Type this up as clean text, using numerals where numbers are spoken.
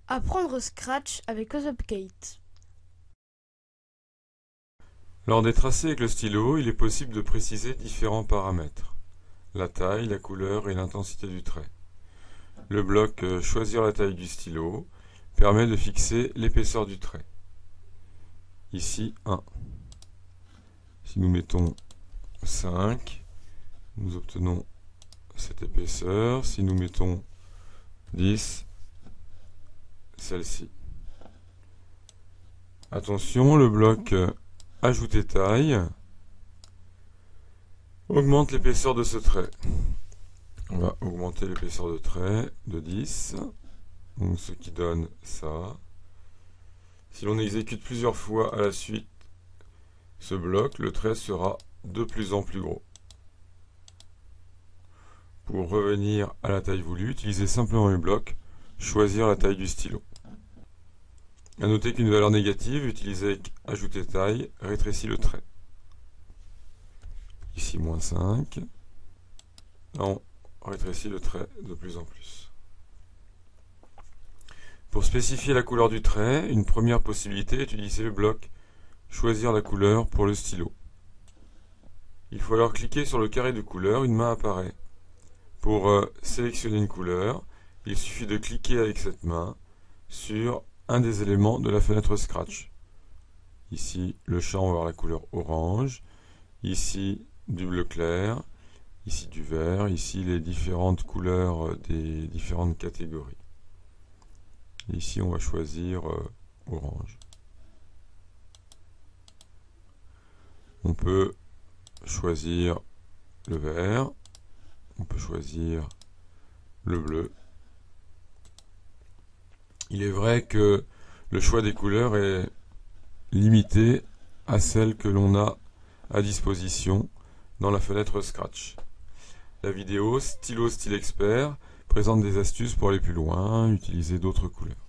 Apprendre Scratch avec Upkate. Lors des tracés avec le stylo, il est possible de préciser différents paramètres. La taille, la couleur et l'intensité du trait. Le bloc Choisir la taille du stylo permet de fixer l'épaisseur du trait. Ici 1. Si nous mettons 5, nous obtenons cette épaisseur. Si nous mettons 10, celle-ci. Attention, le bloc Ajouter taille augmente l'épaisseur de ce trait. On va augmenter l'épaisseur de trait de 10, donc ce qui donne ça. Si l'on exécute plusieurs fois à la suite ce bloc, le trait sera de plus en plus gros. Pour revenir à la taille voulue, utilisez simplement le bloc Choisir la taille du stylo. A noter qu'une valeur négative utilisée avec Ajouter taille rétrécit le trait. Ici moins 5. Là on rétrécit le trait de plus en plus. Pour spécifier la couleur du trait, une première possibilité est d'utiliser le bloc Choisir la couleur pour le stylo. Il faut alors cliquer sur le carré de couleur, une main apparaît. Pour sélectionner une couleur, il suffit de cliquer avec cette main sur un des éléments de la fenêtre Scratch. Ici, le champ va avoir la couleur orange, ici du bleu clair, ici du vert, ici les différentes couleurs des différentes catégories. Ici, on va choisir orange. On peut choisir le vert, on peut choisir le bleu. Il est vrai que le choix des couleurs est limité à celles que l'on a à disposition dans la fenêtre Scratch. La vidéo Stylo Style Expert présente des astuces pour aller plus loin, utiliser d'autres couleurs.